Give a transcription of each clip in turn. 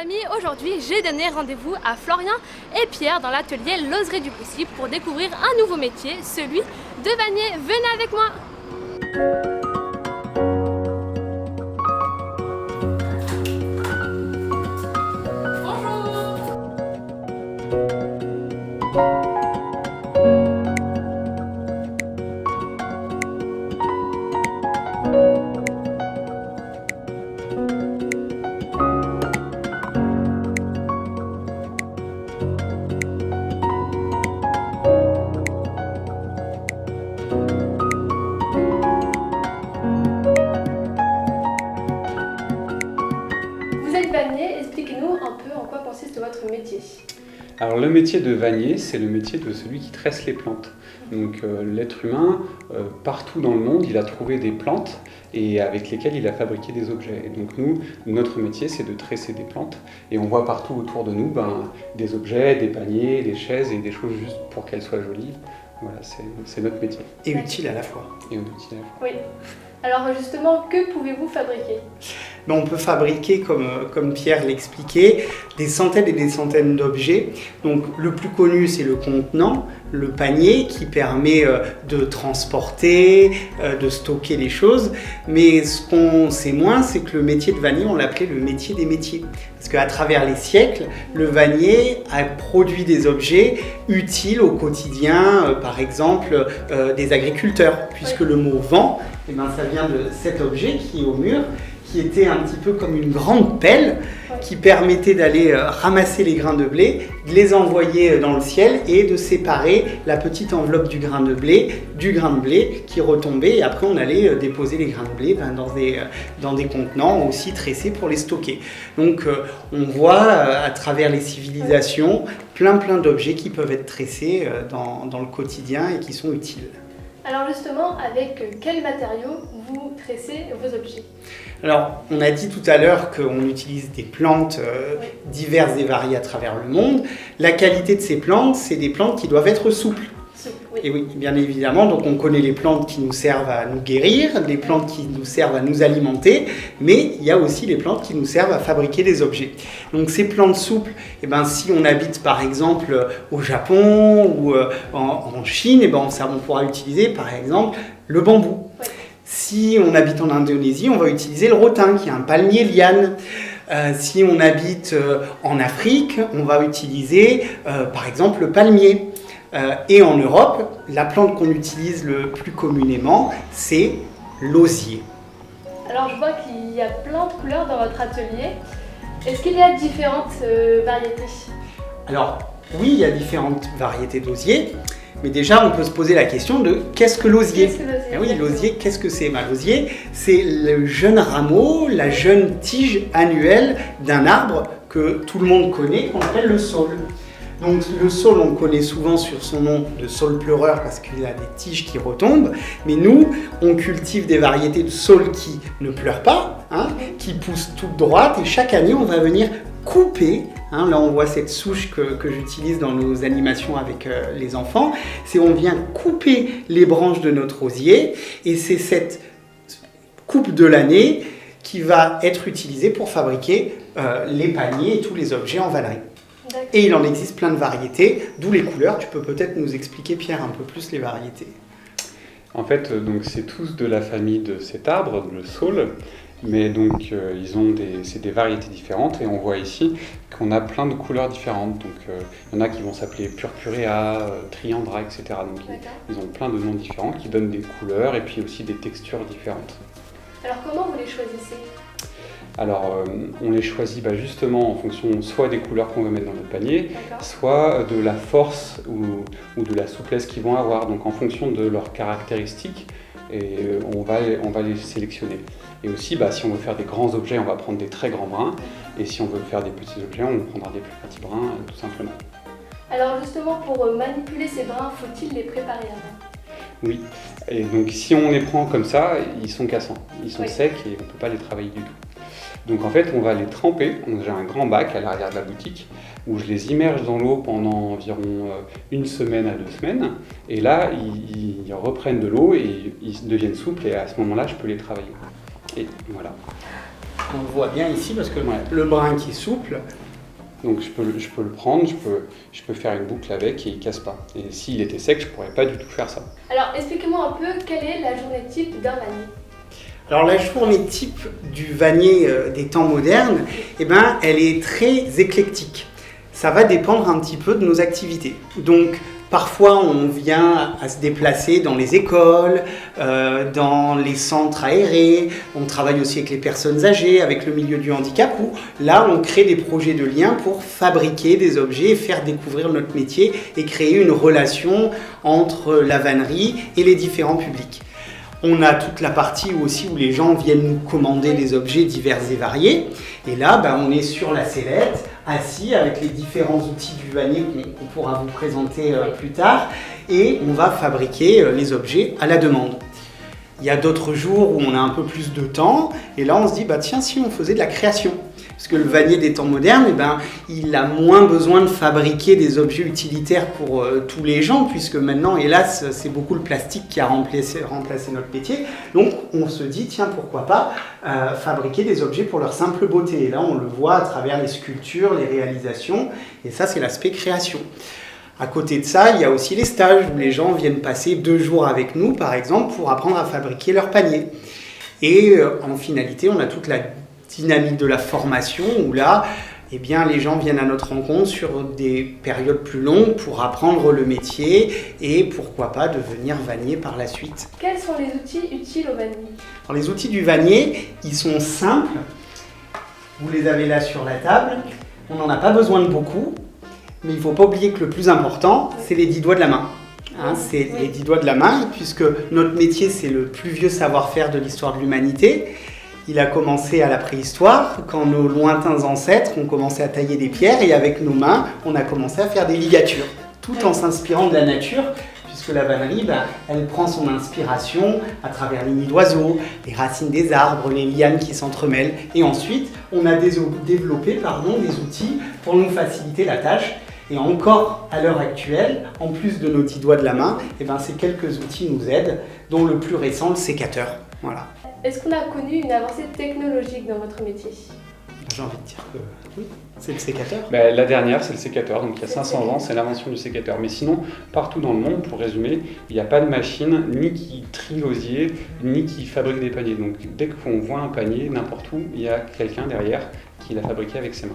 famille, aujourd'hui j'ai donné rendez-vous à Florian et Pierre dans l'atelier L'Oserie du Possible pour découvrir un nouveau métier, celui de vannier. Venez avec moi! Vous êtes vannier, expliquez-nous un peu en quoi consiste votre métier. Alors le métier de vannier, c'est le métier de celui qui tresse les plantes. Donc l'être humain, partout dans le monde, il a trouvé des plantes et avec lesquelles il a fabriqué des objets. Et donc nous, notre métier, c'est de tresser des plantes. Et on voit partout autour de nous des objets, des paniers, des chaises et des choses juste pour qu'elles soient jolies. Voilà, c'est notre métier. Et utile à la fois. Et utile à la fois. Oui. Alors justement, que pouvez-vous fabriquer ? On peut fabriquer, comme Pierre l'expliquait, des centaines et des centaines d'objets. Donc le plus connu, c'est le contenant, le panier qui permet de transporter, de stocker les choses. Mais ce qu'on sait moins, c'est que le métier de vannier, on l'appelait le métier des métiers. Parce qu'à travers les siècles, le vannier a produit des objets utiles au quotidien, par exemple des agriculteurs, puisque le mot vent, ça vient de cet objet qui est au mur, qui était un petit peu comme une grande pelle qui permettait d'aller ramasser les grains de blé, de les envoyer dans le ciel et de séparer la petite enveloppe du grain de blé qui retombait, et après on allait déposer les grains de blé dans des contenants aussi tressés pour les stocker. Donc on voit à travers les civilisations plein d'objets qui peuvent être tressés dans le quotidien et qui sont utiles. Alors justement, avec quels matériaux vous tressez vos objets ? Alors, on a dit tout à l'heure qu'on utilise des plantes diverses et variées à travers le monde. La qualité de ces plantes, c'est des plantes qui doivent être souples. Oui. Et oui, bien évidemment, donc on connaît les plantes qui nous servent à nous guérir, les plantes qui nous servent à nous alimenter, mais il y a aussi les plantes qui nous servent à fabriquer des objets. Donc ces plantes souples, si on habite par exemple au Japon ou en Chine, on pourra utiliser par exemple le bambou. Oui. Si on habite en Indonésie, on va utiliser le rotin, qui est un palmier liane. Si on habite en Afrique, on va utiliser par exemple le palmier. Et en Europe, la plante qu'on utilise le plus communément, c'est l'osier. Alors je vois qu'il y a plein de couleurs dans votre atelier. Est-ce qu'il y a différentes variétés ? Alors oui, il y a différentes variétés d'osier. Mais déjà, on peut se poser la question de qu'est-ce que l'osier ? Oui, l'osier, qu'est-ce que c'est ? L'osier, c'est le jeune rameau, la jeune tige annuelle d'un arbre que tout le monde connaît, qu'on appelle le saule. Donc le saule, on le connaît souvent sur son nom de saule pleureur parce qu'il a des tiges qui retombent. Mais nous, on cultive des variétés de saule qui ne pleurent pas, qui poussent toutes droites. Et chaque année, on va venir couper. Là, on voit cette souche que j'utilise dans nos animations avec les enfants. On vient couper les branches de notre osier. Et c'est cette coupe de l'année qui va être utilisée pour fabriquer les paniers et tous les objets en vannerie. Et il en existe plein de variétés, d'où les couleurs. Tu peux peut-être nous expliquer, Pierre, un peu plus les variétés. En fait, c'est tous de la famille de cet arbre, le saule, mais donc c'est des variétés différentes et on voit ici qu'on a plein de couleurs différentes. Donc il y en a qui vont s'appeler purpurea, triandra, etc. Donc ils ont plein de noms différents qui donnent des couleurs et puis aussi des textures différentes. Alors comment vous les choisissez ? Alors, on les choisit justement en fonction soit des couleurs qu'on veut mettre dans notre panier, soit de la force ou de la souplesse qu'ils vont avoir. Donc, en fonction de leurs caractéristiques, on va les sélectionner. Et aussi, si on veut faire des grands objets, on va prendre des très grands brins. Et si on veut faire des petits objets, on prendra des plus petits brins, tout simplement. Alors justement, pour manipuler ces brins, faut-il les préparer avant ? Oui. Et donc, si on les prend comme ça, ils sont cassants. Ils sont secs et on ne peut pas les travailler du tout. Donc en fait, on va les tremper. J'ai un grand bac à l'arrière de la boutique où je les immerge dans l'eau pendant environ 1 semaine à 2 semaines. Et là, ils reprennent de l'eau et ils deviennent souples et à ce moment-là, je peux les travailler. Et voilà. On le voit bien ici parce que le brin qui est souple. Donc je peux le prendre, je peux faire une boucle avec et il ne casse pas. Et s'il était sec, je ne pourrais pas du tout faire ça. Alors expliquez-moi un peu quelle est la journée type d'un vannier. Alors la journée type du vannier des temps modernes, elle est très éclectique. Ça va dépendre un petit peu de nos activités. Donc parfois on vient à se déplacer dans les écoles, dans les centres aérés, on travaille aussi avec les personnes âgées, avec le milieu du handicap, où là on crée des projets de lien pour fabriquer des objets, faire découvrir notre métier et créer une relation entre la vannerie et les différents publics. On a toute la partie aussi où les gens viennent nous commander des objets divers et variés. Et là, on est sur la sellette, assis avec les différents outils du vannier qu'on pourra vous présenter plus tard. Et on va fabriquer les objets à la demande. Il y a d'autres jours où on a un peu plus de temps. Et là, on se dit, tiens, si on faisait de la création. Parce que le vannier des temps modernes, il a moins besoin de fabriquer des objets utilitaires pour tous les gens, puisque maintenant, hélas, c'est beaucoup le plastique qui a remplacé notre métier. Donc, on se dit, tiens, pourquoi pas fabriquer des objets pour leur simple beauté. Et là, on le voit à travers les sculptures, les réalisations, et ça, c'est l'aspect création. À côté de ça, il y a aussi les stages où les gens viennent passer 2 jours avec nous, par exemple, pour apprendre à fabriquer leur panier. Et en finalité, on a toute la dynamique de la formation où là, les gens viennent à notre rencontre sur des périodes plus longues pour apprendre le métier et pourquoi pas devenir vannier par la suite. Quels sont les outils utiles au vannier ? Alors, les outils du vannier, ils sont simples. Vous les avez là sur la table. On n'en a pas besoin de beaucoup, mais il ne faut pas oublier que le plus important, c'est les 10 doigts de la main. C'est les 10 doigts de la main, puisque notre métier, c'est le plus vieux savoir-faire de l'histoire de l'humanité. Il a commencé à la préhistoire, quand nos lointains ancêtres ont commencé à tailler des pierres et avec nos mains, on a commencé à faire des ligatures, tout en s'inspirant de la nature, puisque la vannerie, elle prend son inspiration à travers les nids d'oiseaux, les racines des arbres, les lianes qui s'entremêlent. Et ensuite, on a développé des outils pour nous faciliter la tâche. Et encore à l'heure actuelle, en plus de nos 10 doigts de la main, ces quelques outils nous aident, dont le plus récent, le sécateur. Voilà. Est-ce qu'on a connu une avancée technologique dans votre métier ? J'ai envie de dire que oui, c'est le sécateur. La dernière, c'est le sécateur. Donc il y a 500 ans, c'est l'invention du sécateur. Mais sinon, partout dans le monde, pour résumer, il n'y a pas de machine ni qui trie l'osier, ni qui fabrique des paniers. Donc dès qu'on voit un panier, n'importe où, il y a quelqu'un derrière qui l'a fabriqué avec ses mains.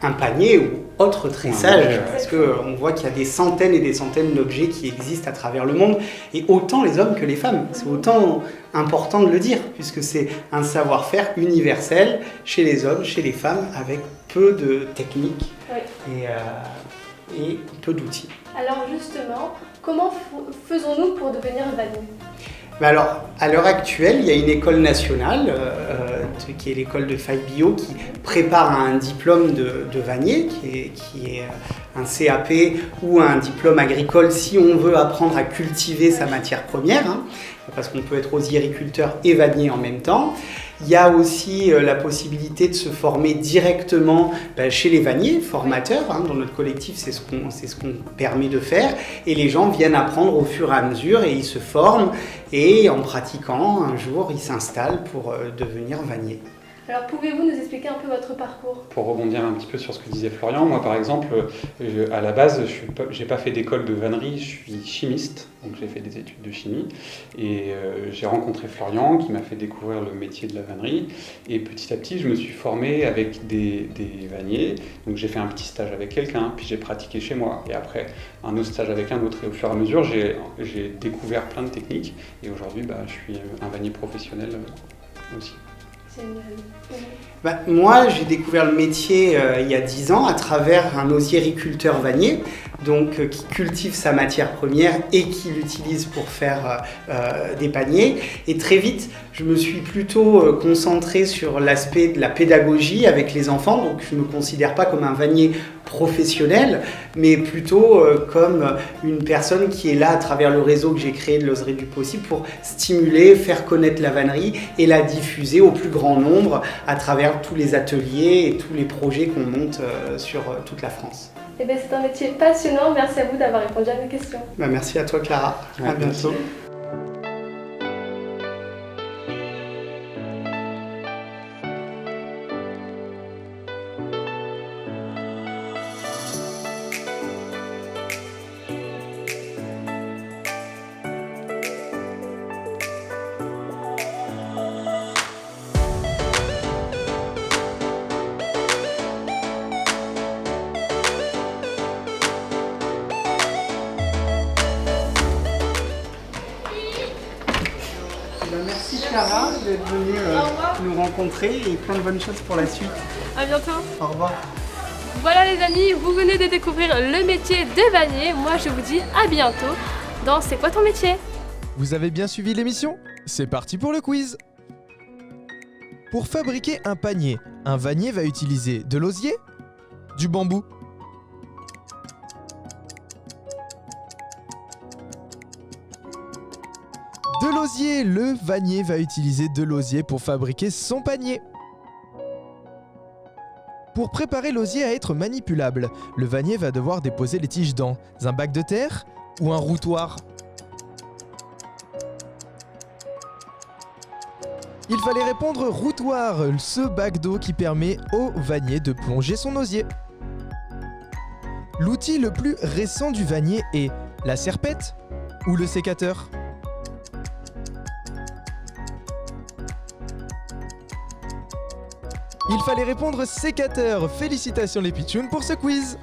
Un panier ou autre tressage, parce qu'on voit qu'il y a des centaines et des centaines d'objets qui existent à travers le monde, et autant les hommes que les femmes. C'est autant important de le dire, puisque c'est un savoir-faire universel chez les hommes, chez les femmes, avec peu de techniques et peu d'outils. Alors justement, comment faisons-nous pour devenir vannier ? Alors, à l'heure actuelle, il y a une école nationale, qui est l'école de Faille-Bio, qui prépare à un diplôme de vannier, qui est un CAP ou un diplôme agricole si on veut apprendre à cultiver sa matière première, parce qu'on peut être osiericulteur et vannier en même temps. Il y a aussi la possibilité de se former directement chez les vanniers, formateurs. Dans notre collectif, c'est ce qu'on permet de faire. Et les gens viennent apprendre au fur et à mesure et ils se forment. Et en pratiquant, un jour, ils s'installent pour devenir vanniers. Alors pouvez-vous nous expliquer un peu votre parcours ? Pour rebondir un petit peu sur ce que disait Florian, moi par exemple, à la base, j'ai pas fait d'école de vannerie, je suis chimiste, donc j'ai fait des études de chimie, et j'ai rencontré Florian qui m'a fait découvrir le métier de la vannerie, et petit à petit je me suis formé avec des vanniers, donc j'ai fait un petit stage avec quelqu'un, puis j'ai pratiqué chez moi, et après un autre stage avec un autre, et au fur et à mesure j'ai découvert plein de techniques, et aujourd'hui je suis un vannier professionnel aussi. Moi, j'ai découvert le métier il y a 10 ans à travers un osiericulteur vannier, donc qui cultive sa matière première et qui l'utilise pour faire des paniers. Et très vite, je me suis plutôt concentré sur l'aspect de la pédagogie avec les enfants, donc je ne me considère pas comme un vannier professionnel, mais plutôt comme une personne qui est là à travers le réseau que j'ai créé de l'Oserie du Possible pour stimuler, faire connaître la vannerie et la diffuser au plus grand nombre à travers tous les ateliers et tous les projets qu'on monte sur toute la France. C'est un métier passionnant. Merci à vous d'avoir répondu à mes questions. Merci à toi, Clara. À bientôt. Clara d'être venue nous rencontrer et plein de bonnes choses pour la suite. À bientôt. Au revoir. Voilà les amis, vous venez de découvrir le métier de vannier. Moi je vous dis à bientôt dans C'est quoi ton métier? Vous avez bien suivi l'émission? C'est parti pour le quiz. Pour fabriquer un panier, un vannier va utiliser de l'osier, du bambou. De l'osier, le vannier va utiliser de l'osier pour fabriquer son panier. Pour préparer l'osier à être manipulable, le vannier va devoir déposer les tiges dans un bac de terre ou un routoir. Il fallait répondre routoir, ce bac d'eau qui permet au vannier de plonger son osier. L'outil le plus récent du vannier est la serpette ou le sécateur. Il fallait répondre sécateur. Félicitations les pitchouns pour ce quiz.